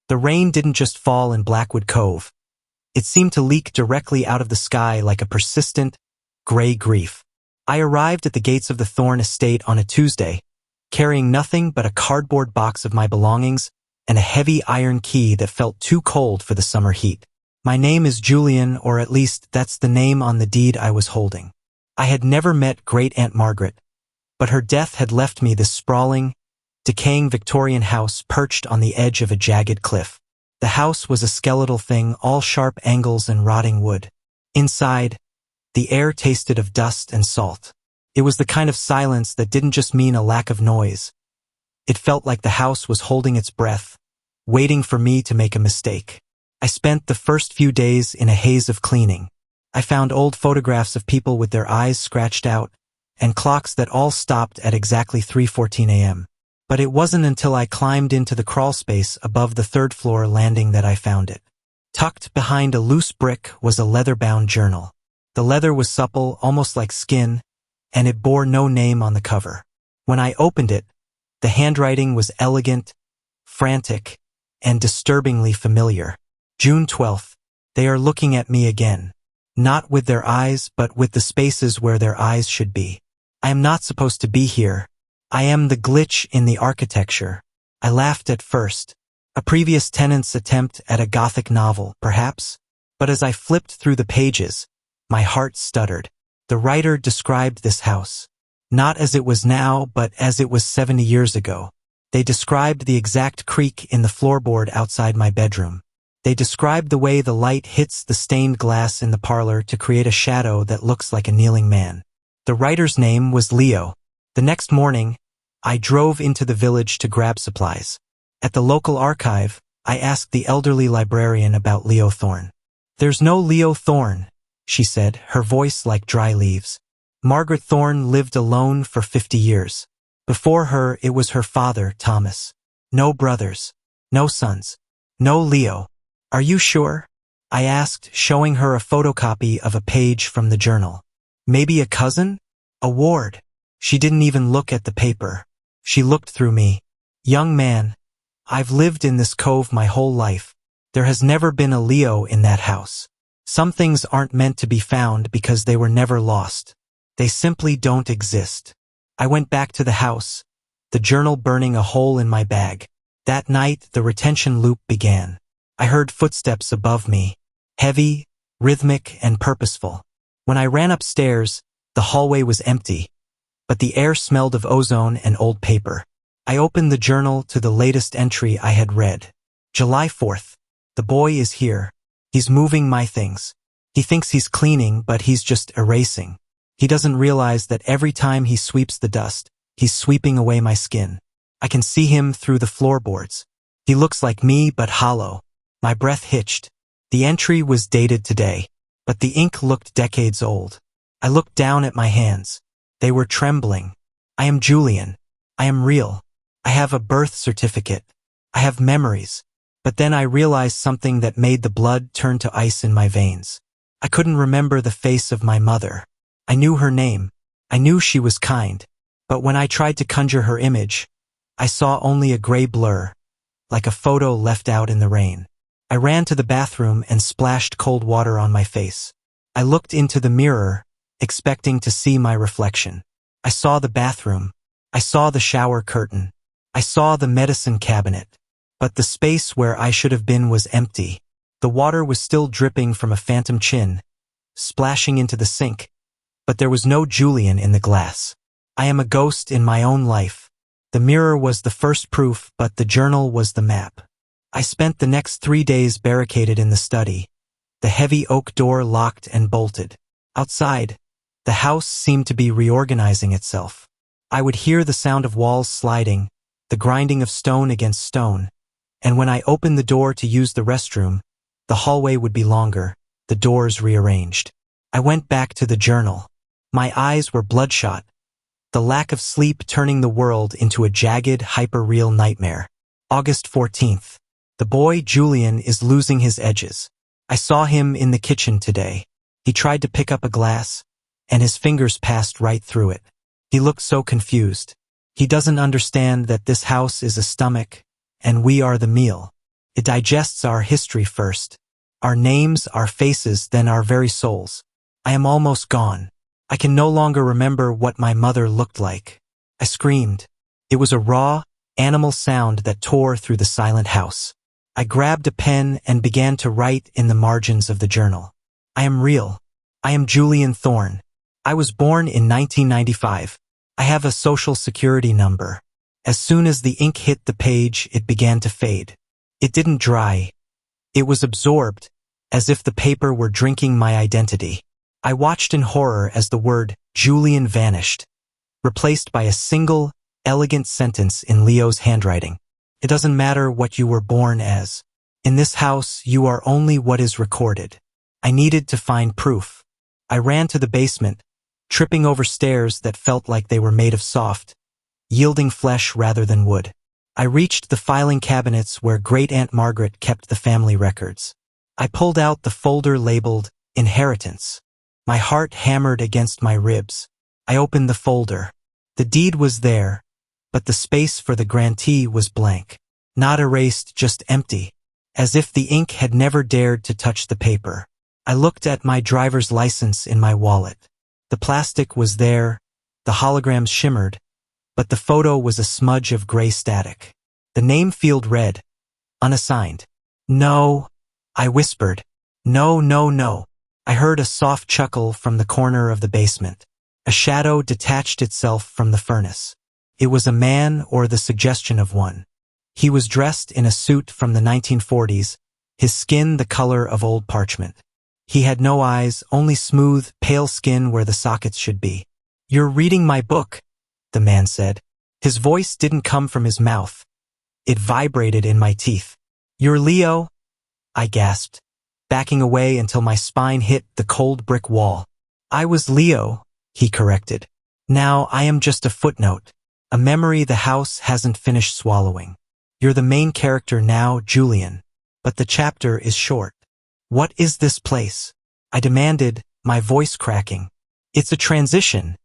The rain didn't just fall in Blackwood Cove. It seemed to leak directly out of the sky like a persistent, gray grief. I arrived at the gates of the Thorne estate on a Tuesday, carrying nothing but a cardboard box of my belongings and a heavy iron key that felt too cold for the summer heat. My name is Julian, or at least that's the name on the deed I was holding. I had never met Great-Aunt Margaret, but her death had left me this sprawling, decaying Victorian house perched on the edge of a jagged cliff. The house was a skeletal thing, all sharp angles and rotting wood. Inside, the air tasted of dust and salt. It was the kind of silence that didn't just mean a lack of noise. It felt like the house was holding its breath, waiting for me to make a mistake. I spent the first few days in a haze of cleaning. I found old photographs of people with their eyes scratched out and clocks that all stopped at exactly 3:14 a.m. But it wasn't until I climbed into the crawl space above the third-floor landing that I found it. Tucked behind a loose brick was a leather-bound journal. The leather was supple, almost like skin, and it bore no name on the cover. When I opened it, the handwriting was elegant, frantic, and disturbingly familiar. June 12th. They are looking at me again. Not with their eyes, but with the spaces where their eyes should be. I am not supposed to be here. I am the glitch in the architecture. I laughed at first. A previous tenant's attempt at a Gothic novel, perhaps? But as I flipped through the pages, my heart stuttered. The writer described this house, not as it was now, but as it was 70 years ago. They described the exact creak in the floorboard outside my bedroom. They described the way the light hits the stained glass in the parlor to create a shadow that looks like a kneeling man. The writer's name was Leo. The next morning, I drove into the village to grab supplies. At the local archive, I asked the elderly librarian about Leo Thorne. "There's no Leo Thorne," she said, her voice like dry leaves. "Margaret Thorne lived alone for 50 years. Before her, it was her father, Thomas. No brothers, no sons, no Leo." "Are you sure?" I asked, showing her a photocopy of a page from the journal. "Maybe a cousin? A ward?" She didn't even look at the paper. She looked through me. "Young man, I've lived in this cove my whole life. There has never been a Leo in that house. Some things aren't meant to be found because they were never lost. They simply don't exist." I went back to the house, the journal burning a hole in my bag. That night, the retention loop began. I heard footsteps above me, heavy, rhythmic, and purposeful. When I ran upstairs, the hallway was empty, but the air smelled of ozone and old paper. I opened the journal to the latest entry I had read. July 4th. The boy is here. He's moving my things. He thinks he's cleaning, but he's just erasing. He doesn't realize that every time he sweeps the dust, he's sweeping away my skin. I can see him through the floorboards. He looks like me, but hollow. My breath hitched. The entry was dated today, but the ink looked decades old. I looked down at my hands. They were trembling. I am Julian. I am real. I have a birth certificate. I have memories. But then I realized something that made the blood turn to ice in my veins. I couldn't remember the face of my mother. I knew her name. I knew she was kind. But when I tried to conjure her image, I saw only a gray blur, like a photo left out in the rain. I ran to the bathroom and splashed cold water on my face. I looked into the mirror, expecting to see my reflection. I saw the bathroom. I saw the shower curtain. I saw the medicine cabinet. But the space where I should have been was empty. The water was still dripping from a phantom chin, splashing into the sink, but there was no Julian in the glass. I am a ghost in my own life. The mirror was the first proof, but the journal was the map. I spent the next 3 days barricaded in the study, the heavy oak door locked and bolted. Outside, the house seemed to be reorganizing itself. I would hear the sound of walls sliding, the grinding of stone against stone, and when I opened the door to use the restroom, the hallway would be longer, the doors rearranged. I went back to the journal. My eyes were bloodshot, the lack of sleep turning the world into a jagged, hyper-real nightmare. August 14th. The boy, Julian, is losing his edges. I saw him in the kitchen today. He tried to pick up a glass, and his fingers passed right through it. He looked so confused. He doesn't understand that this house is a stomach, and we are the meal. It digests our history first. Our names, our faces, then our very souls. I am almost gone. I can no longer remember what my mother looked like. I screamed. It was a raw, animal sound that tore through the silent house. I grabbed a pen and began to write in the margins of the journal. I am real. I am Julian Thorne. I was born in 1995. I have a social security number. As soon as the ink hit the page, it began to fade. It didn't dry. It was absorbed, as if the paper were drinking my identity. I watched in horror as the word Julian vanished, replaced by a single, elegant sentence in Leo's handwriting. It doesn't matter what you were born as. In this house, you are only what is recorded. I needed to find proof. I ran to the basement, tripping over stairs that felt like they were made of soft, yielding flesh rather than wood. I reached the filing cabinets where Great-Aunt Margaret kept the family records. I pulled out the folder labeled Inheritance. My heart hammered against my ribs. I opened the folder. The deed was there, but the space for the grantee was blank. Not erased, just empty, as if the ink had never dared to touch the paper. I looked at my driver's license in my wallet. The plastic was there, the holograms shimmered, but the photo was a smudge of gray static. The name field read, unassigned. No, I whispered. No, no, no. I heard a soft chuckle from the corner of the basement. A shadow detached itself from the furnace. It was a man or the suggestion of one. He was dressed in a suit from the 1940s, his skin the color of old parchment. He had no eyes, only smooth, pale skin where the sockets should be. "You're reading my book," the man said. His voice didn't come from his mouth. It vibrated in my teeth. "You're Leo?" I gasped, backing away until my spine hit the cold brick wall. "I was Leo," he corrected. "Now I am just a footnote, a memory the house hasn't finished swallowing. You're the main character now, Julian, but the chapter is short." "What is this place?" I demanded, my voice cracking. "It's a transition,"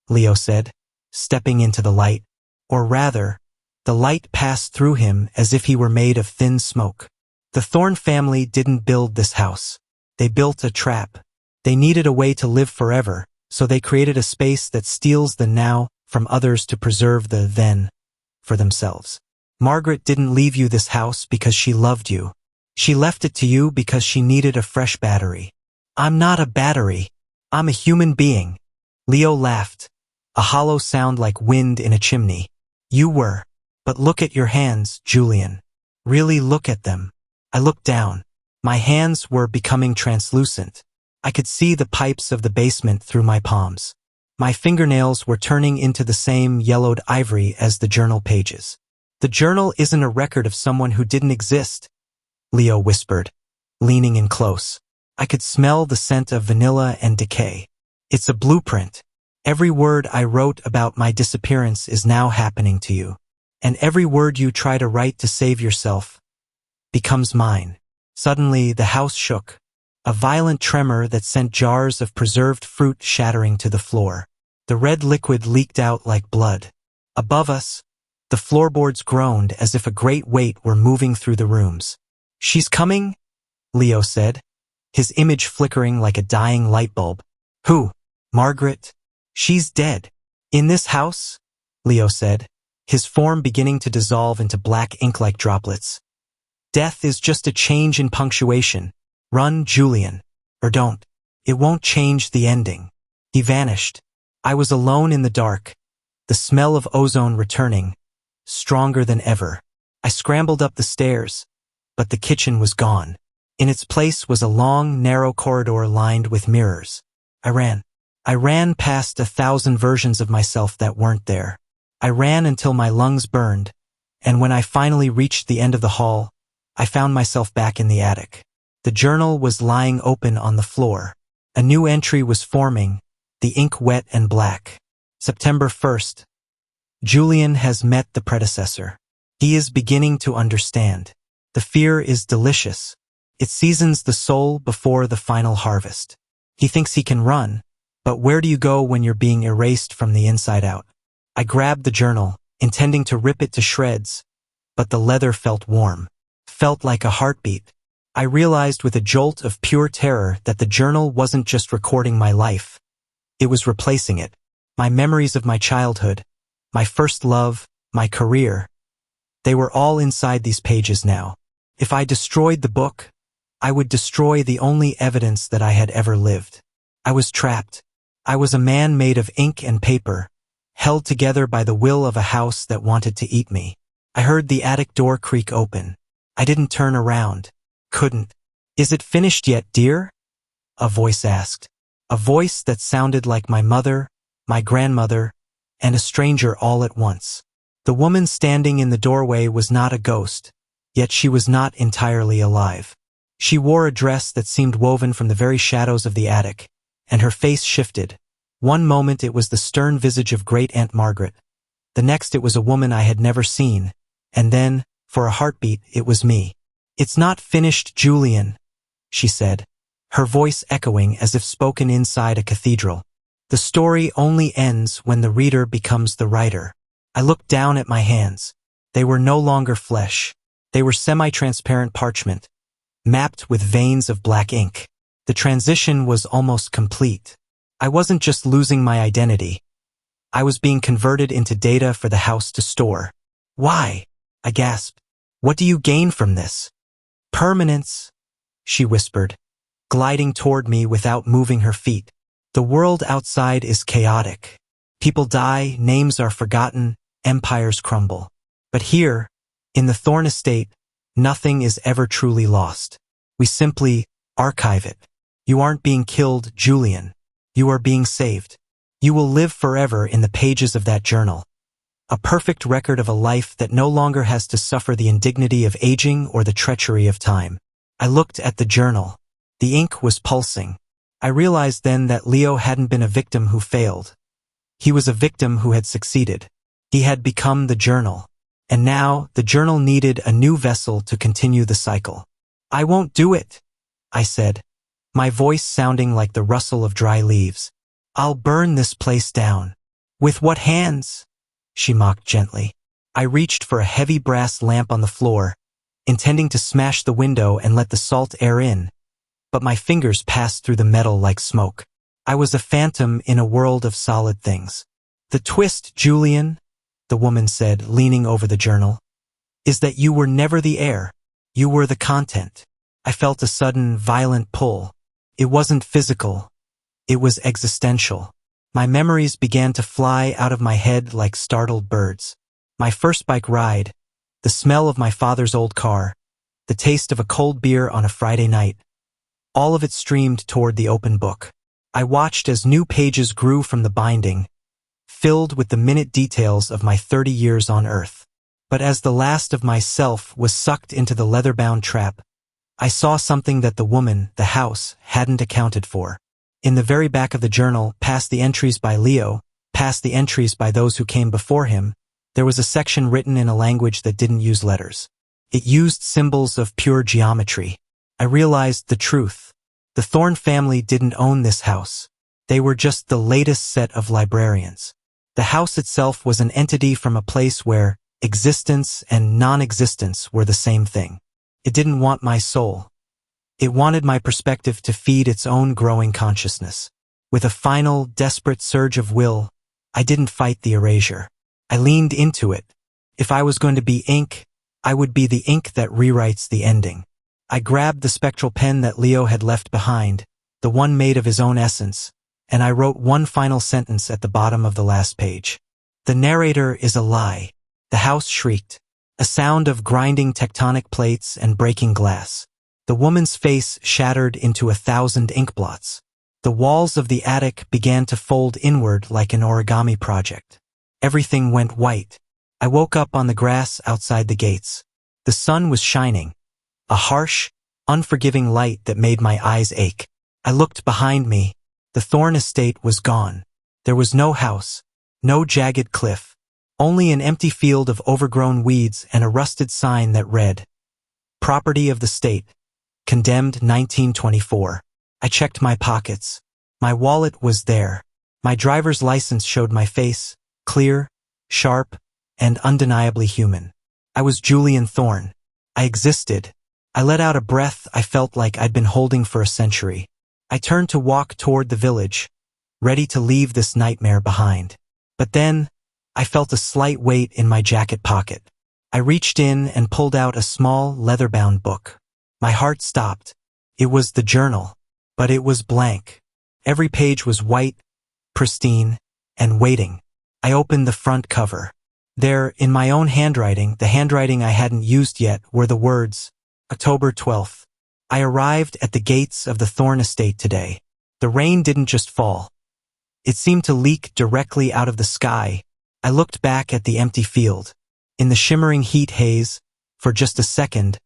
Leo said, stepping into the light. Or rather, the light passed through him as if he were made of thin smoke. The Thorne family didn't build this house. They built a trap. They needed a way to live forever, so they created a space that steals the now from others to preserve the then for themselves. Margaret didn't leave you this house because she loved you. She left it to you because she needed a fresh battery. "I'm not a battery. I'm a human being." Leo laughed, a hollow sound like wind in a chimney. "You were. But look at your hands, Julian. Really look at them." I looked down. My hands were becoming translucent. I could see the pipes of the basement through my palms. My fingernails were turning into the same yellowed ivory as the journal pages. "The journal isn't a record of someone who didn't exist," Leo whispered, leaning in close. I could smell the scent of vanilla and decay. "It's a blueprint. Every word I wrote about my disappearance is now happening to you. And every word you try to write to save yourself becomes mine." Suddenly, the house shook, a violent tremor that sent jars of preserved fruit shattering to the floor. The red liquid leaked out like blood. Above us, the floorboards groaned as if a great weight were moving through the rooms. "She's coming," Leo said, his image flickering like a dying light bulb. "Who? Margaret? She's dead." "In this house," Leo said, his form beginning to dissolve into black ink-like droplets. "Death is just a change in punctuation. Run, Julian. Or don't. It won't change the ending." He vanished. I was alone in the dark, the smell of ozone returning, stronger than ever. I scrambled up the stairs, but the kitchen was gone. In its place was a long, narrow corridor lined with mirrors. I ran past 1,000 versions of myself that weren't there. I ran until my lungs burned, and when I finally reached the end of the hall, I found myself back in the attic. The journal was lying open on the floor. A new entry was forming, the ink wet and black. September 1st. Julian has met the predecessor. He is beginning to understand. The fear is delicious. It seasons the soul before the final harvest. He thinks he can run, but where do you go when you're being erased from the inside out? I grabbed the journal, intending to rip it to shreds, but the leather felt warm. felt like a heartbeat. I realized with a jolt of pure terror that the journal wasn't just recording my life. It was replacing it. My memories of my childhood, my first love, my career. They were all inside these pages now. If I destroyed the book, I would destroy the only evidence that I had ever lived. I was trapped. I was a man made of ink and paper, held together by the will of a house that wanted to eat me. I heard the attic door creak open. I didn't turn around. Couldn't. "Is it finished yet, dear?" a voice asked. A voice that sounded like my mother, my grandmother, and a stranger all at once. The woman standing in the doorway was not a ghost, yet she was not entirely alive. She wore a dress that seemed woven from the very shadows of the attic, and her face shifted. One moment it was the stern visage of Great Aunt Margaret. The next it was a woman I had never seen, and then, for a heartbeat, it was me. "It's not finished, Julian," she said, her voice echoing as if spoken inside a cathedral. "The story only ends when the reader becomes the writer." I looked down at my hands. They were no longer flesh. They were semi-transparent parchment, mapped with veins of black ink. The transition was almost complete. I wasn't just losing my identity. I was being converted into data for the house to store. "Why?" I gasped. "What do you gain from this?" "Permanence," she whispered, gliding toward me without moving her feet. "The world outside is chaotic. People die, names are forgotten, empires crumble. But here, in the Thorn Estate, nothing is ever truly lost. We simply archive it. You aren't being killed, Julian. You are being saved. You will live forever in the pages of that journal. A perfect record of a life that no longer has to suffer the indignity of aging or the treachery of time." I looked at the journal. The ink was pulsing. I realized then that Leo hadn't been a victim who failed. He was a victim who had succeeded. He had become the journal. And now, the journal needed a new vessel to continue the cycle. "I won't do it," I said, my voice sounding like the rustle of dry leaves. "I'll burn this place down." "With what hands?" she mocked gently. I reached for a heavy brass lamp on the floor, intending to smash the window and let the salt air in, but my fingers passed through the metal like smoke. I was a phantom in a world of solid things. "The twist, Julian," the woman said, leaning over the journal, "is that you were never the heir. You were the content." I felt a sudden, violent pull. It wasn't physical. It was existential. My memories began to fly out of my head like startled birds. My first bike ride, the smell of my father's old car, the taste of a cold beer on a Friday night. All of it streamed toward the open book. I watched as new pages grew from the binding, filled with the minute details of my 30 years on Earth. But as the last of myself was sucked into the leather-bound trap, I saw something that the woman, the house, hadn't accounted for. In the very back of the journal, past the entries by Leo, past the entries by those who came before him, there was a section written in a language that didn't use letters. It used symbols of pure geometry. I realized the truth. The Thorn family didn't own this house. They were just the latest set of librarians. The house itself was an entity from a place where existence and non-existence were the same thing. It didn't want my soul. It wanted my perspective to feed its own growing consciousness. With a final, desperate surge of will, I didn't fight the erasure. I leaned into it. If I was going to be ink, I would be the ink that rewrites the ending. I grabbed the spectral pen that Leo had left behind, the one made of his own essence, and I wrote one final sentence at the bottom of the last page. "The narrator is a lie." The house shrieked, a sound of grinding tectonic plates and breaking glass. The woman's face shattered into 1,000 ink blots. The walls of the attic began to fold inward like an origami project. Everything went white. I woke up on the grass outside the gates. The sun was shining, a harsh, unforgiving light that made my eyes ache. I looked behind me. The Thorn estate was gone. There was no house, no jagged cliff, only an empty field of overgrown weeds and a rusted sign that read, "Property of the state, condemned 1924. I checked my pockets. My wallet was there. My driver's license showed my face, clear, sharp, and undeniably human. I was Julian Thorn. I existed. I let out a breath I felt like I'd been holding for a century. I turned to walk toward the village, ready to leave this nightmare behind. But then, I felt a slight weight in my jacket pocket. I reached in and pulled out a small, leather-bound book. My heart stopped. It was the journal, but it was blank. Every page was white, pristine, and waiting. I opened the front cover. There, in my own handwriting, the handwriting I hadn't used yet, were the words, October 12th. I arrived at the gates of the Thorn estate today. The rain didn't just fall. It seemed to leak directly out of the sky. I looked back at the empty field. In the shimmering heat haze, for just a second,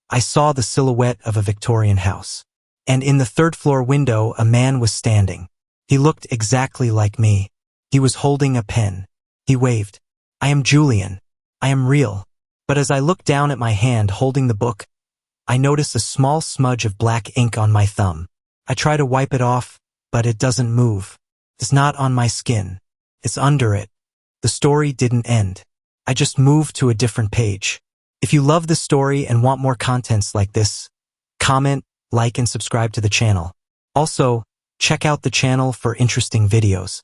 I saw the silhouette of a Victorian house. And in the third-floor window, a man was standing. He looked exactly like me. He was holding a pen. He waved. I am Julian. I am real. But as I looked down at my hand holding the book, I noticed a small smudge of black ink on my thumb. I try to wipe it off, but it doesn't move. It's not on my skin. It's under it. The story didn't end. I just moved to a different page. If you love this story and want more contents like this, comment, like, and subscribe to the channel. Also, check out the channel for interesting videos.